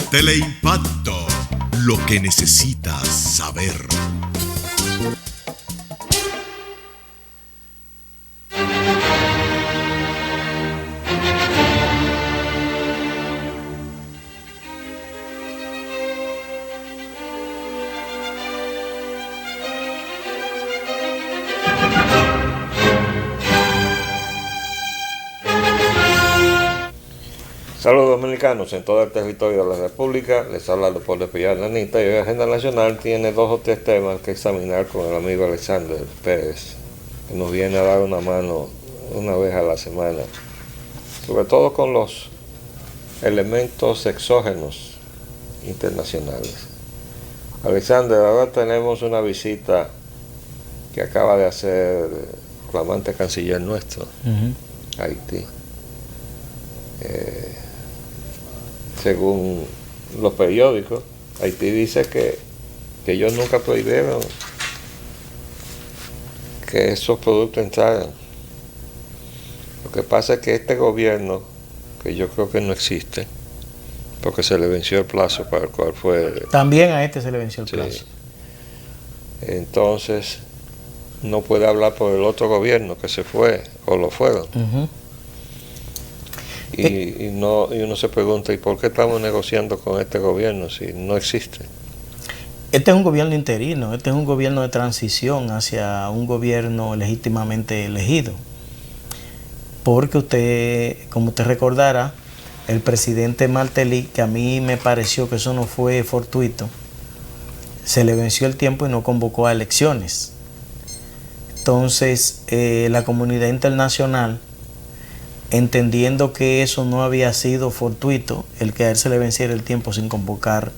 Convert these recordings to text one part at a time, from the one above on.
Teleimpacto, lo que necesitas saber. Saludos dominicanos en todo el territorio de la República, les habla Leopoldo Pillar Lanita y hoy Agenda Nacional tiene 2 o 3 temas que examinar con el amigo Alexander Pérez, que nos viene a dar una mano una vez a la semana, sobre todo con los elementos exógenos internacionales. Alexander, ahora tenemos una visita que acaba de hacer el flamante canciller nuestro, Haití. Según los periódicos, Haití dice que ellos nunca prohibieron que esos productos entraran. Lo que pasa es que este gobierno, que yo creo que no existe, porque se le venció el plazo para el cual fue... También a este se le venció el plazo. Entonces, no puede hablar por el otro gobierno que se fue o lo fueron. Y uno se pregunta, ¿y por qué estamos negociando con este gobierno si no existe? Este es un gobierno interino, este es un gobierno de transición hacia un gobierno legítimamente elegido. Porque usted, como usted recordará, el presidente Martelly, que a mí me pareció que eso no fue fortuito, se le venció el tiempo y no convocó a elecciones. Entonces, la comunidad internacional, entendiendo que eso no había sido fortuito, el que a él se le venciera el tiempo sin convocar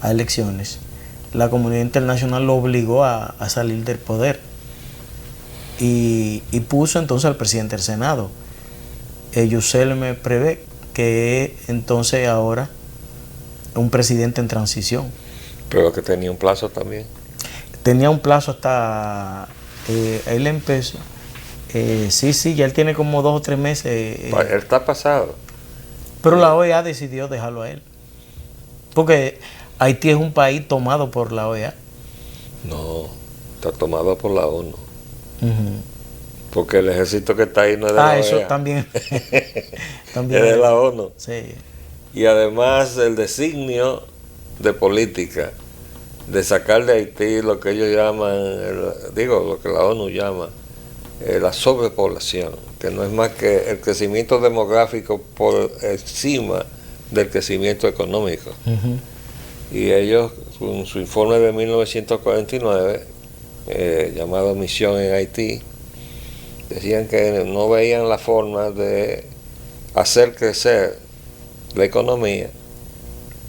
a elecciones, la comunidad internacional lo obligó a salir del poder y puso entonces al presidente del Senado, Yusselme Prevé, que es entonces ahora un presidente en transición. Pero que tenía un plazo también. Tenía un plazo hasta... él empezó... sí, ya él tiene como 2 o 3 meses. Él está pasado. Pero la OEA decidió dejarlo a él. Porque Haití es un país tomado por la OEA. No, está tomado por la ONU. Porque el ejército que está ahí no es de la OEA. Eso también. También es de la ONU. Sí. Y además el designio de política de sacar de Haití lo que ellos llaman, lo que la ONU llama la sobrepoblación, que no es más que el crecimiento demográfico por encima del crecimiento económico. Y ellos, con su informe de 1949, llamado Misión en Haití, decían que no veían la forma de hacer crecer la economía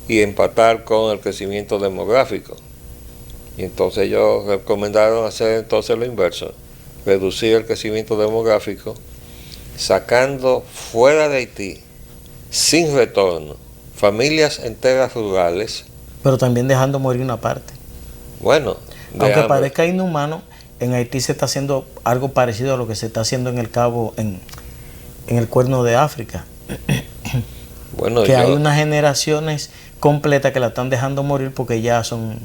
y empatar con el crecimiento demográfico. Y entonces ellos recomendaron hacer entonces lo inverso, reducir el crecimiento demográfico, sacando fuera de Haití, sin retorno, familias enteras rurales. Pero también dejando morir una parte. Bueno, aunque parezca inhumano, en Haití se está haciendo algo parecido a lo que se está haciendo en el Cabo, en el Cuerno de África. Bueno, que hay unas generaciones completas que la están dejando morir porque ya son...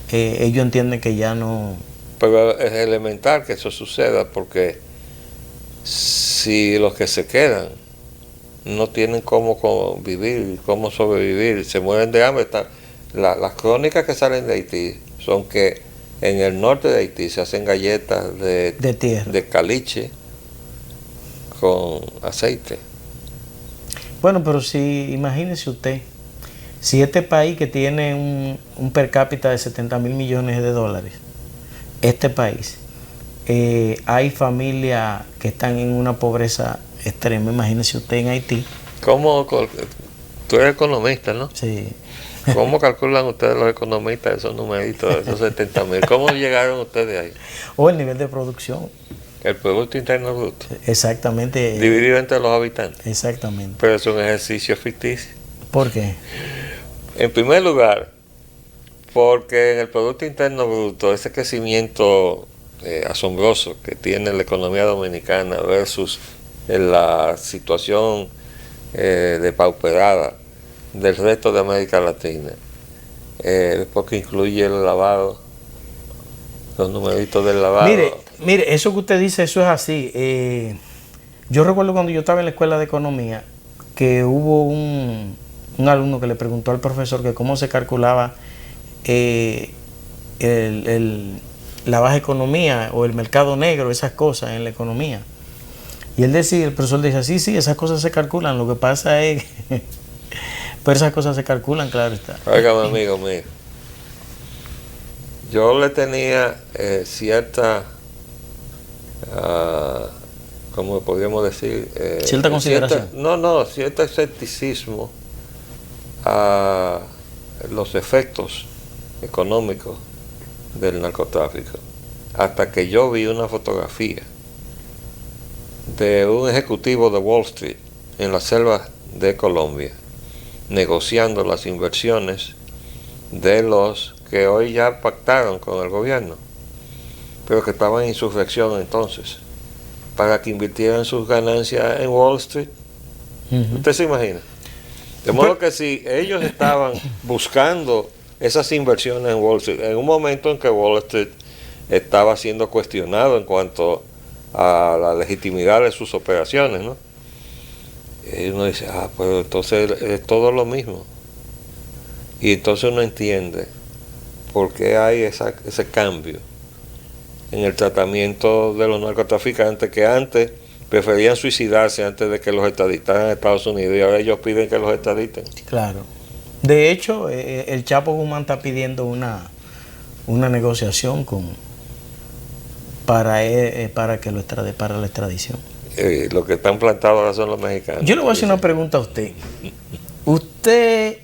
ellos entienden que ya no... Pero es elemental que eso suceda, porque si los que se quedan no tienen cómo vivir, cómo sobrevivir, se mueren de hambre. Las crónicas que salen de Haití son que en el norte de Haití se hacen galletas de tierra, de caliche con aceite. Bueno, pero si imagínese usted, si este país que tiene un per cápita de 70 mil millones de dólares, este país, hay familias que están en una pobreza extrema. Imagínese usted en Haití. ¿Cómo? Tú eres economista, ¿no? Sí. ¿Cómo calculan ustedes los economistas esos numeritos, esos 70 mil? ¿Cómo llegaron ustedes ahí? O el nivel de producción. El Producto Interno Bruto. Exactamente. Dividido entre los habitantes. Exactamente. Pero es un ejercicio ficticio. ¿Por qué? En primer lugar, porque en el Producto Interno Bruto, ese crecimiento asombroso que tiene la economía dominicana versus la situación depauperada del resto de América Latina, porque incluye el lavado, los numeritos del lavado. Mire, eso que usted dice, eso es así. Yo recuerdo cuando yo estaba en la escuela de economía, que hubo un alumno que le preguntó al profesor que cómo se calculaba la baja economía o el mercado negro, esas cosas en la economía. Y él decía, el profesor decía, sí, esas cosas se calculan, lo que pasa es que pero esas cosas se calculan, claro está. Óigame, amigo mío, yo le tenía cierta, ¿cómo podríamos decir? Cierta consideración. Cierto escepticismo a los efectos económicos del narcotráfico, hasta que yo vi una fotografía de un ejecutivo de Wall Street en la selva de Colombia, negociando las inversiones de los que hoy ya pactaron con el gobierno, pero que estaban en insurrección entonces, para que invirtieran sus ganancias en Wall Street. ¿Usted se imagina? De modo que si ellos estaban buscando esas inversiones en Wall Street, en un momento en que Wall Street estaba siendo cuestionado en cuanto a la legitimidad de sus operaciones, ¿no? Y uno dice, pues entonces es todo lo mismo. Y entonces uno entiende por qué hay ese cambio en el tratamiento de los narcotraficantes, que antes preferían suicidarse antes de que los extraditaran a Estados Unidos, y ahora ellos piden que los extraditen. Claro. De hecho, el Chapo Guzmán está pidiendo una negociación para la extradición. Los que están plantados ahora son los mexicanos. Yo le voy a hacer una pregunta a usted. ¿Usted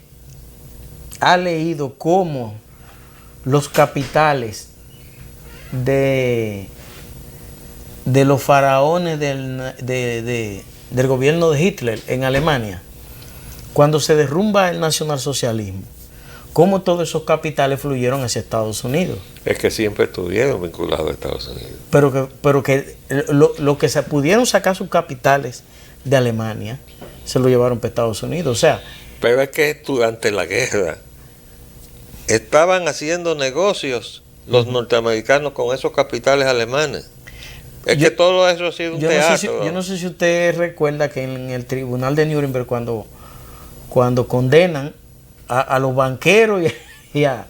ha leído cómo los capitales de los faraones del gobierno de Hitler en Alemania, cuando se derrumba el nacionalsocialismo, cómo todos esos capitales fluyeron hacia Estados Unidos? Es que siempre estuvieron vinculados a Estados Unidos. Pero que lo que se pudieron sacar sus capitales de Alemania, se lo llevaron para Estados Unidos. O sea, pero es que durante la guerra estaban haciendo negocios los norteamericanos con esos capitales alemanes. Que todo eso ha sido un teatro. Yo no sé si usted recuerda que en el tribunal de Nuremberg, cuando condenan a los banqueros y a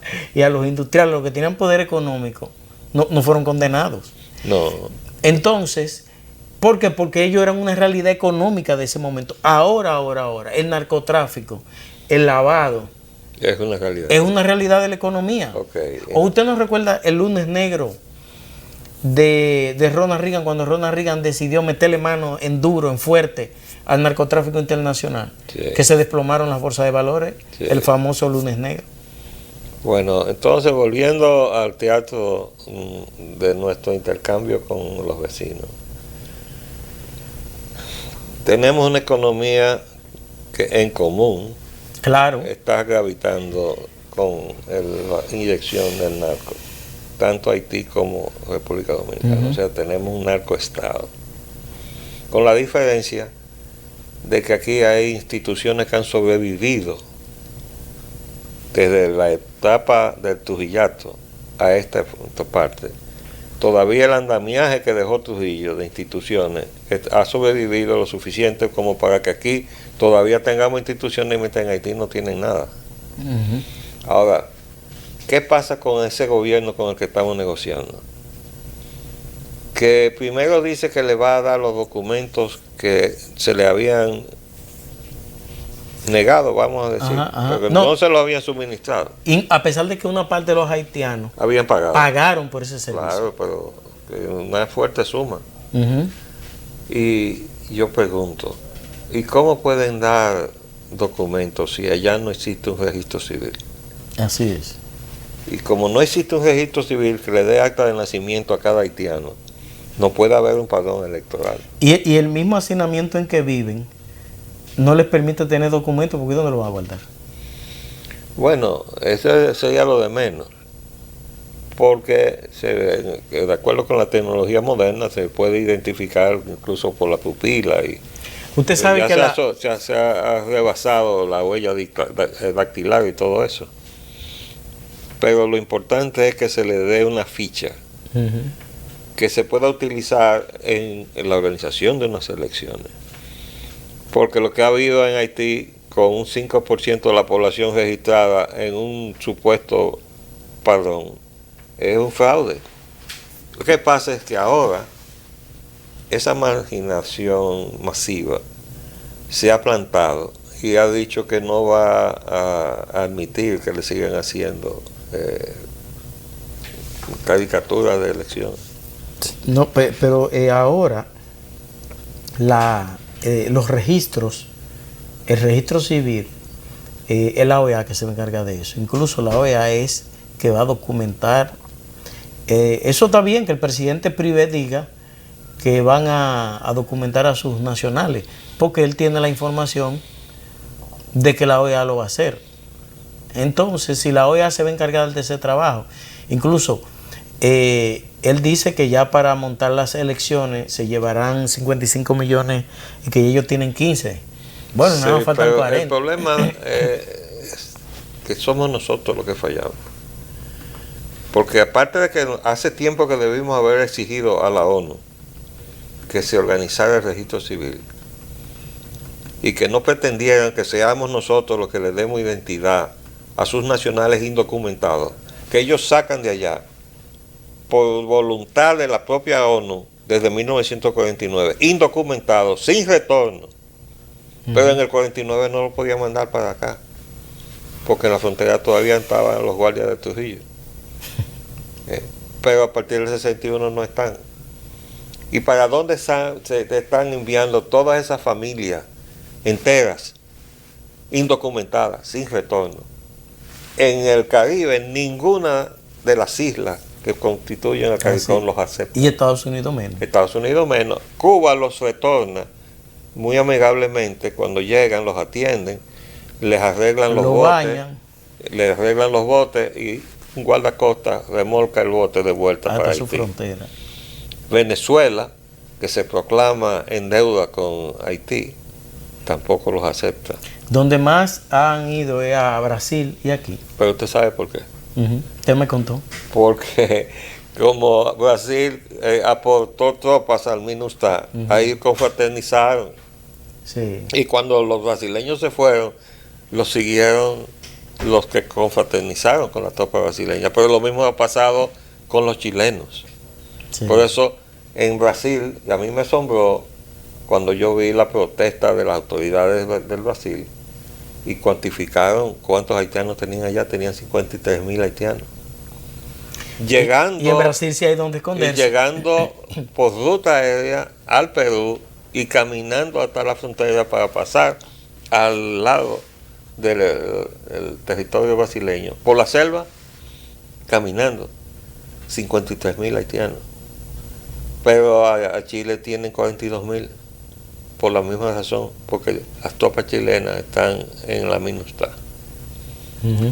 los industriales, los que tenían poder económico, no fueron condenados. No. Entonces, ¿por qué? Porque ellos eran una realidad económica de ese momento. Ahora, el narcotráfico, el lavado, es una realidad. Es una realidad de la economía. Okay. ¿O usted no recuerda el lunes negro de Ronald Reagan, cuando Ronald Reagan decidió meterle mano en duro, en fuerte, al narcotráfico internacional? Sí. Que se desplomaron las bolsas de valores, sí. El famoso lunes negro. Bueno, entonces volviendo al teatro de nuestro intercambio con los vecinos, tenemos una economía que en común, claro, está gravitando con la inyección del narco, tanto Haití como República Dominicana. O sea, tenemos un narcoestado, con la diferencia de que aquí hay instituciones que han sobrevivido desde la etapa del Trujillato a esta parte. Todavía el andamiaje que dejó Trujillo de instituciones ha sobrevivido lo suficiente como para que aquí todavía tengamos instituciones, mientras en Haití no tienen nada. Ahora, ¿qué pasa con ese gobierno con el que estamos negociando? Que primero dice que le va a dar los documentos que se le habían negado, vamos a decir, pero no se lo habían suministrado. Y a pesar de que una parte de los haitianos habían pagaron por ese servicio. Claro, pero una fuerte suma. Y yo pregunto, ¿y cómo pueden dar documentos si allá no existe un registro civil? Así es. Y como no existe un registro civil que le dé acta de nacimiento a cada haitiano, no puede haber un padrón electoral. Y el mismo hacinamiento en que viven no les permite tener documentos, porque ¿dónde lo van a guardar? Bueno, eso sería lo de menos, porque de acuerdo con la tecnología moderna se puede identificar incluso por la pupila. Usted sabe ya que se ha rebasado la huella dactilar y todo eso. Pero lo importante es que se le dé una ficha que se pueda utilizar en la organización de unas elecciones. Porque lo que ha habido en Haití, con un 5% de la población registrada en un supuesto padrón, es un fraude. Lo que pasa es que ahora esa marginación masiva se ha plantado y ha dicho que no va a admitir que le sigan haciendo caricaturas de elecciones. no, pero ahora los registros, el registro civil, es la OEA que se encarga de eso. Incluso la OEA es que va a documentar. Eso está bien que el presidente Privé diga que van a documentar a sus nacionales, porque él tiene la información de que la OEA lo va a hacer. Entonces, si la OEA se va a encargar de ese trabajo, incluso él dice que ya para montar las elecciones se llevarán 55 millones y que ellos tienen 15. Bueno, nada más faltan 40. El problema es que somos nosotros los que fallamos. Porque aparte de que hace tiempo que debimos haber exigido a la ONU que se organizara el registro civil y que no pretendieran que seamos nosotros los que le demos identidad a sus nacionales indocumentados, que ellos sacan de allá por voluntad de la propia ONU desde 1949, indocumentados, sin retorno. Pero en el 49 no lo podían mandar para acá, porque en la frontera todavía estaban los guardias de Trujillo. Pero a partir del 61 no están. ¿Y para dónde se están enviando todas esas familias enteras, indocumentadas, sin retorno? En el Caribe, ninguna de las islas que constituyen el CARICOM los acepta. Y Estados Unidos menos. Estados Unidos menos. Cuba los retorna muy amigablemente. Cuando llegan, los atienden, les arreglan los botes, bañan, les arreglan los botes y un guardacosta remolca el bote de vuelta hasta para su Haití. frontera. Venezuela, que se proclama en deuda con Haití, tampoco los acepta. Donde más han ido es a Brasil y aquí. Pero usted sabe por qué. Usted me contó. Porque como Brasil aportó tropas al MINUSTAH, ahí confraternizaron. Sí. Y cuando los brasileños se fueron, los siguieron los que confraternizaron con la tropa brasileña. Pero lo mismo ha pasado con los chilenos. Sí. Por eso en Brasil, y a mí me asombró cuando yo vi la protesta de las autoridades del Brasil y cuantificaron cuántos haitianos tenían allá. Tenían 53.000 haitianos. Llegando, y en Brasil sí hay donde esconderse. Llegando por ruta aérea al Perú y caminando hasta la frontera para pasar al lado del territorio brasileño. Por la selva, caminando. 53.000 haitianos. Pero a Chile tienen 42.000. Por la misma razón, porque las tropas chilenas están en la MINUSTAH.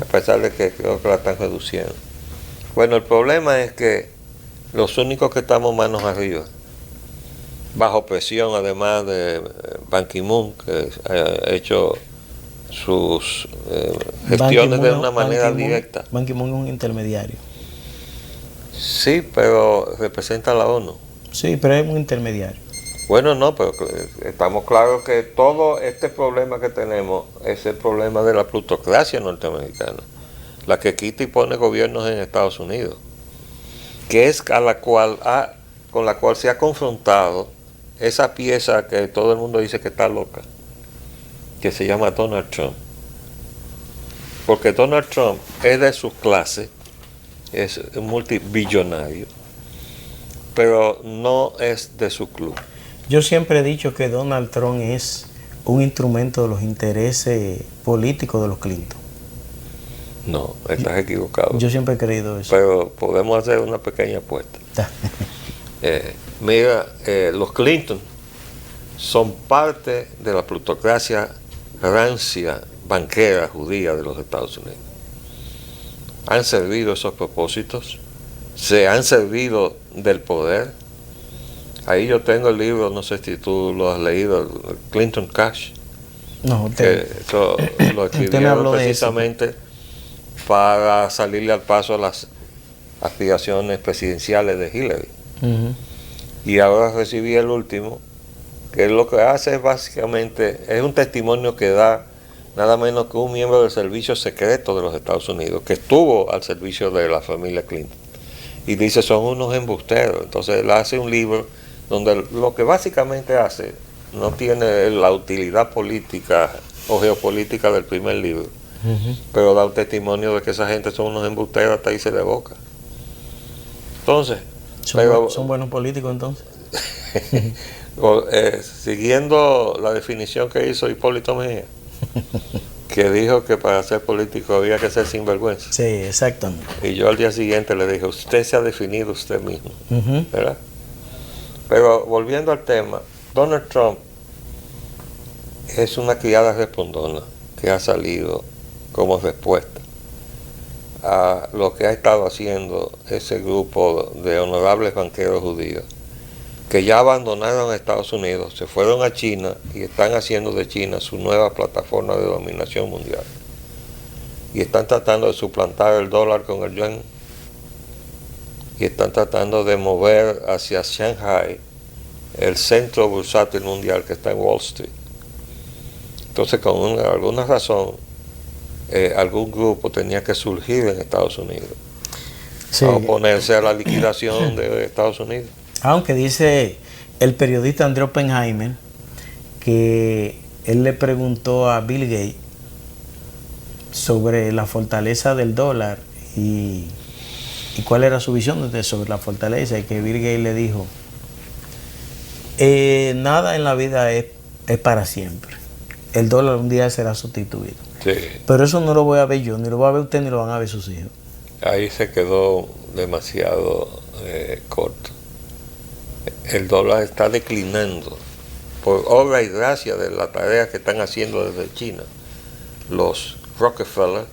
A pesar de que creo que la están reduciendo. Bueno, el problema es que los únicos que estamos manos arriba, bajo presión además de Ban Ki-moon, que ha hecho sus gestiones de una manera directa. Ban Ki-moon es un intermediario. Sí, pero representa a la ONU. Sí, pero es un intermediario. Bueno, no, pero estamos claros que todo este problema que tenemos es el problema de la plutocracia norteamericana, la que quita y pone gobiernos en Estados Unidos, que es con la cual se ha confrontado esa pieza que todo el mundo dice que está loca, que se llama Donald Trump. Porque Donald Trump es de su clase, es un multibillonario, pero no es de su club. Yo siempre he dicho que Donald Trump es un instrumento de los intereses políticos de los Clinton. No, estás equivocado. Yo siempre he creído eso. Pero podemos hacer una pequeña apuesta. Mira, los Clinton son parte de la plutocracia rancia banquera judía de los Estados Unidos. Han servido esos propósitos, se han servido del poder, Ahí yo tengo el libro, no sé si tú lo has leído, Clinton Cash. No, Que eso lo escribieron precisamente para salirle al paso a las aspiraciones presidenciales de Hillary. Y ahora recibí el último, que lo que hace es básicamente, es un testimonio que da nada menos que un miembro del servicio secreto de los Estados Unidos, que estuvo al servicio de la familia Clinton. Y dice, son unos embusteros. Entonces él hace un libro donde lo que básicamente hace no tiene la utilidad política o geopolítica del primer libro, pero da un testimonio de que esa gente son unos embusteros hasta irse de boca. Entonces, son buenos políticos entonces. Siguiendo la definición que hizo Hipólito Mejía, que dijo que para ser político había que ser sinvergüenza. Sí, exactamente. Y yo al día siguiente le dije, usted se ha definido usted mismo, ¿verdad? Pero volviendo al tema, Donald Trump es una criada respondona que ha salido como respuesta a lo que ha estado haciendo ese grupo de honorables banqueros judíos que ya abandonaron a Estados Unidos, se fueron a China y están haciendo de China su nueva plataforma de dominación mundial. Y están tratando de suplantar el dólar con el yuan y están tratando de mover hacia Shanghai el centro bursátil mundial que está en Wall Street. Entonces, con alguna razón, algún grupo tenía que surgir en Estados Unidos a oponerse a la liquidación de Estados Unidos. Aunque dice el periodista André Oppenheimer que él le preguntó a Bill Gates sobre la fortaleza del dólar y cuál era su visión sobre la fortaleza, y que Bill Gates le dijo, nada en la vida es para siempre. El dólar un día será sustituido. Sí. Pero eso no lo voy a ver yo, ni lo va a ver usted, ni lo van a ver sus hijos. Ahí se quedó demasiado corto. El dólar está declinando por obra y gracia de la tarea que están haciendo desde China los Rockefeller,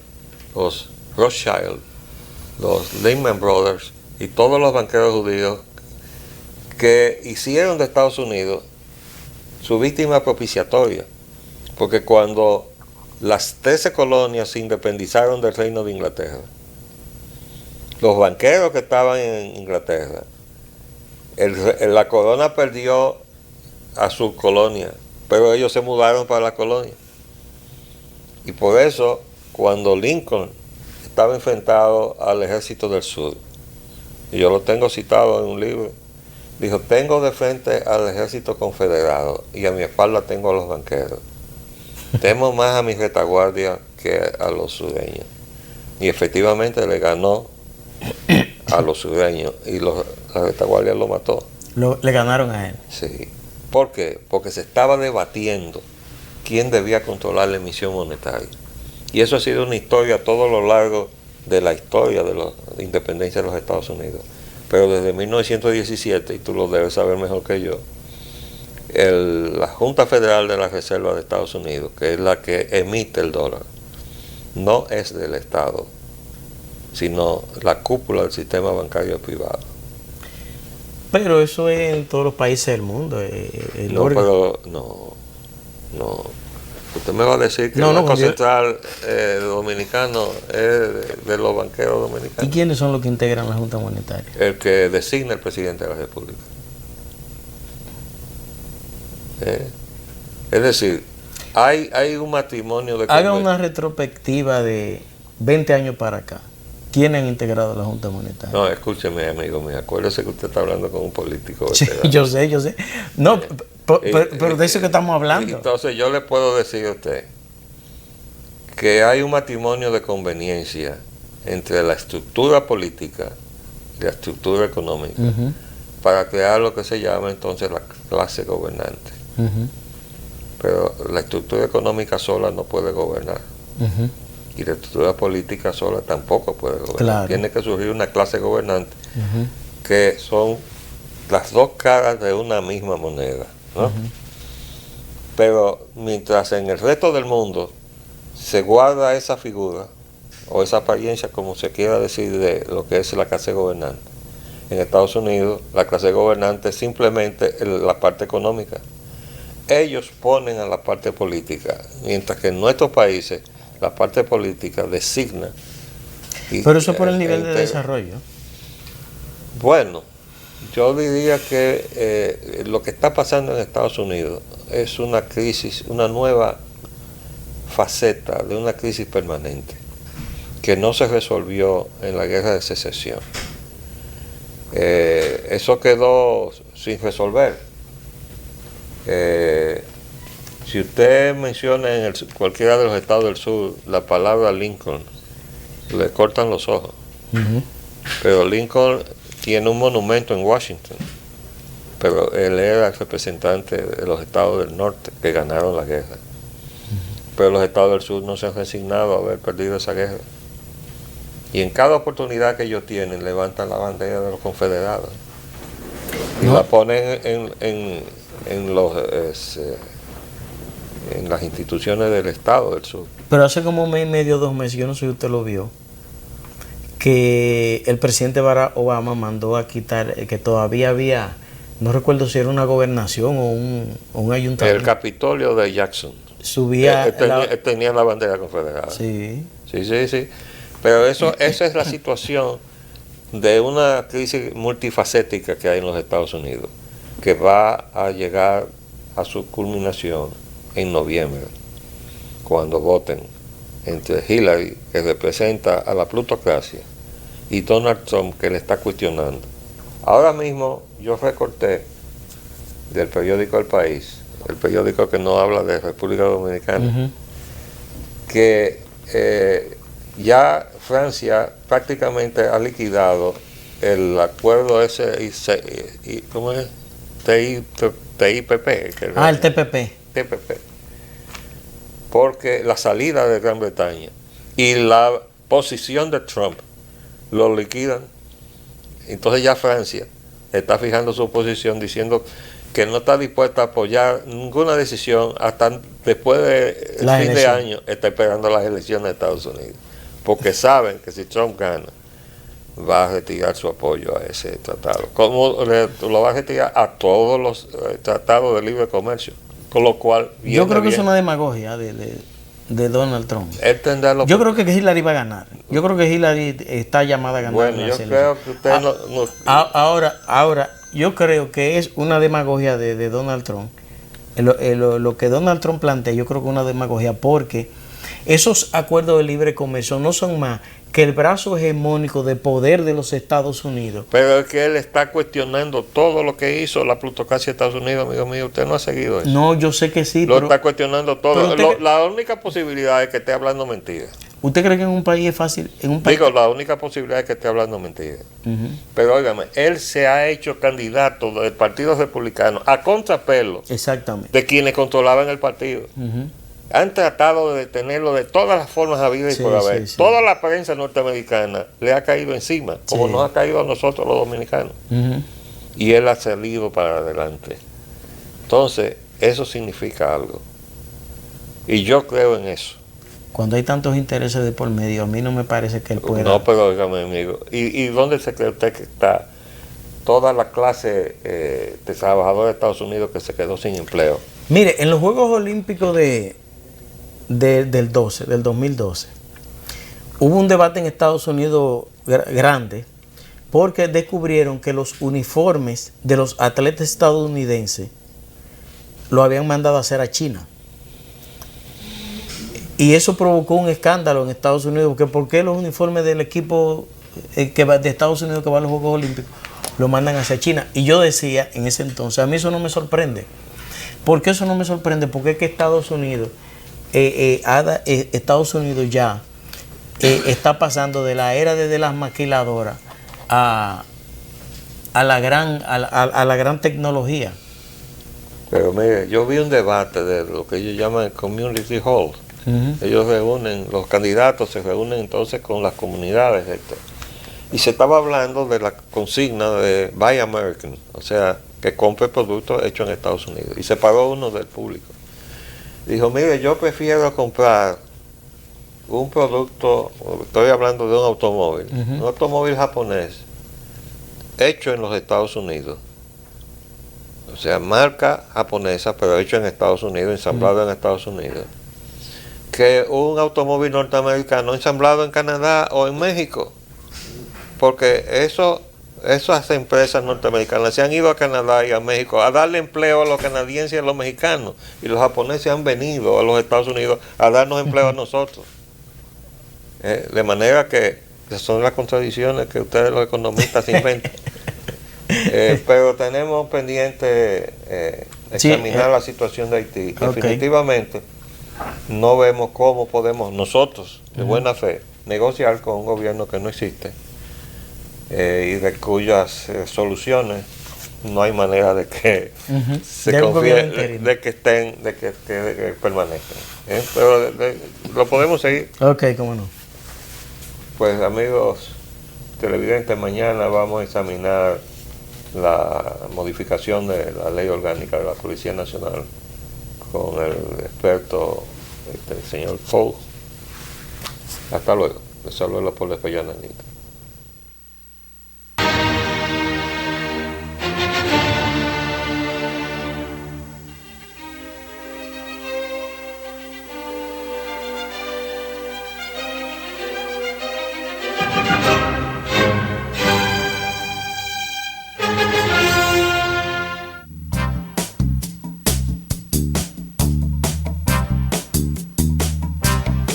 los Rothschild, los Lehman Brothers y todos los banqueros judíos que hicieron de Estados Unidos su víctima propiciatoria, porque cuando las 13 colonias se independizaron del Reino de Inglaterra, los banqueros que estaban en Inglaterra, la corona perdió a su colonia, pero ellos se mudaron para la colonia. Y por eso, cuando Lincoln estaba enfrentado al ejército del sur, y yo lo tengo citado en un libro, dijo, tengo de frente al ejército confederado y a mi espalda tengo a los banqueros. Temo más a mi retaguardia que a los sureños. Y efectivamente le ganó a los sureños y la retaguardia lo mató. Le ganaron a él. Sí. ¿Por qué? Porque se estaba debatiendo quién debía controlar la emisión monetaria. Y eso ha sido una historia a todo lo largo de la historia de la independencia de los Estados Unidos. Pero desde 1917, y tú lo debes saber mejor que yo, la Junta Federal de la Reserva de Estados Unidos, que es la que emite el dólar, no es del Estado, sino la cúpula del sistema bancario privado. Pero eso es en todos los países del mundo. No. Usted me va a decir que el Banco Central dominicano es de los banqueros dominicanos. ¿Y quiénes son los que integran la Junta Monetaria? El que designa el presidente de la República. Es decir, hay un matrimonio de... Haga una retrospectiva de 20 años para acá. ¿Quiénes han integrado la Junta Monetaria? No, escúcheme, amigo mío, acuérdese que usted está hablando con un político. Sí, yo sé. No, pero de eso que estamos hablando. Entonces yo le puedo decir a usted que hay un matrimonio de conveniencia entre la estructura política y la estructura económica para crear lo que se llama entonces la clase gobernante. Pero la estructura económica sola no puede gobernar. Y la estructura política sola tampoco puede gobernar. Claro. Tiene que surgir una clase gobernante que son las dos caras de una misma moneda, ¿no? Pero mientras en el resto del mundo se guarda esa figura o esa apariencia, como se quiera decir, de lo que es la clase gobernante, en Estados Unidos, la clase gobernante es simplemente la parte económica. Ellos ponen a la parte política, mientras que en nuestros países la parte política designa. Pero eso por el nivel de desarrollo. Bueno, yo diría que lo que está pasando en Estados Unidos es una crisis, una nueva faceta de una crisis permanente que no se resolvió en la guerra de secesión. Eso quedó sin resolver. Si usted menciona en cualquiera de los estados del sur la palabra Lincoln, le cortan los ojos. Pero Lincoln tiene un monumento en Washington, pero él era el representante de los estados del norte que ganaron la guerra. Pero los estados del sur no se han resignado a haber perdido esa guerra. Y en cada oportunidad que ellos tienen, levantan la bandera de los confederados y la ponen en las instituciones del estado del sur. Pero hace como un mes y medio, 2 meses, yo no sé si usted lo vio, que el presidente Barack Obama mandó a quitar, que todavía había, no recuerdo si era una gobernación o un ayuntamiento. El Capitolio de Jackson. Subía tenía la bandera confederada. Sí. Sí. Pero esa es la situación de una crisis multifacética que hay en los Estados Unidos, que va a llegar a su culminación en noviembre, cuando voten entre Hillary, que representa a la plutocracia, y Donald Trump, que le está cuestionando. Ahora mismo yo recorté del periódico El País, el periódico que no habla de República Dominicana, que ya Francia prácticamente ha liquidado el acuerdo ese, ¿cómo es? TIPP. El TPP. Porque la salida de Gran Bretaña y la posición de Trump lo liquidan. Entonces ya Francia está fijando su posición diciendo que no está dispuesta a apoyar ninguna decisión hasta después del fin de año. Está esperando las elecciones de Estados Unidos, porque saben que si Trump gana va a retirar su apoyo a ese tratado, como lo va a retirar a todos los tratados de libre comercio, con lo cual yo creo que es una demagogia de Donald Trump. Yo creo que Hillary va a ganar. Yo creo que Hillary está llamada a ganar. Bueno, yo creo que usted ahora yo creo que es una demagogia de Donald Trump. Lo que Donald Trump plantea, yo creo que es una demagogia, porque esos acuerdos de libre comercio no son más que el brazo hegemónico de poder de los Estados Unidos. Pero es que él está cuestionando todo lo que hizo la plutocracia de Estados Unidos, amigo mío. Usted no ha seguido eso. No, yo sé que sí. Lo está cuestionando todo. La única posibilidad es que esté hablando mentiras. ¿Usted cree que en un país es fácil? La única posibilidad es que esté hablando mentiras. Pero óigame, él se ha hecho candidato del Partido Republicano a contrapelo. Exactamente. De quienes controlaban el partido. Han tratado de detenerlo de todas las formas habidas y por haber. Toda la prensa norteamericana le ha caído encima, como nos ha caído a nosotros los dominicanos. Y él ha salido para adelante. Entonces, eso significa algo. Y yo creo en eso. Cuando hay tantos intereses de por medio, a mí no me parece que él pueda. No, pero óigame, amigo. ¿Y dónde se cree usted que está toda la clase de trabajadores de Estados Unidos que se quedó sin empleo? Mire, en los Juegos Olímpicos del 2012, hubo un debate en Estados Unidos grande, porque descubrieron que los uniformes de los atletas estadounidenses lo habían mandado a hacer a China. Y eso provocó un escándalo en Estados Unidos, porque ¿por qué los uniformes del equipo de Estados Unidos que va a los Juegos Olímpicos lo mandan hacia China? Y yo decía en ese entonces, a mí eso no me sorprende. ¿Por qué eso no me sorprende? Porque es que Estados Unidos ya está pasando de la era de las maquiladoras a la gran tecnología. Pero mire, yo vi un debate de lo que ellos llaman Community Hall. Ellos reúnen, los candidatos se reúnen entonces con las comunidades, y se estaba hablando de la consigna de Buy American, o sea, que compre productos hechos en Estados Unidos. Y se paró uno del público. Dijo, mire, yo prefiero comprar un producto, estoy hablando de un automóvil, un automóvil japonés, hecho en los Estados Unidos. O sea, marca japonesa, pero hecho en Estados Unidos, ensamblado en Estados Unidos. Que un automóvil norteamericano ensamblado en Canadá o en México. Porque esas empresas norteamericanas se han ido a Canadá y a México a darle empleo a los canadienses y a los mexicanos. Y los japoneses han venido a los Estados Unidos a darnos empleo a nosotros. De manera que esas son las contradicciones que ustedes los economistas inventan. Pero tenemos pendiente examinar la situación de Haití. Definitivamente no vemos cómo podemos nosotros, de buena fe, negociar con un gobierno que no existe y de cuyas soluciones no hay manera de que se confíe, de que permanezcan. Pero lo podemos seguir. Ok, cómo no. Pues amigos televidentes, mañana vamos a examinar la modificación de la ley orgánica de la Policía Nacional con el experto, el señor Paul. Hasta luego. Les saludo la Paul Espellananita.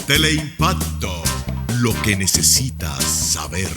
Teleimpacto, lo que necesitas saber.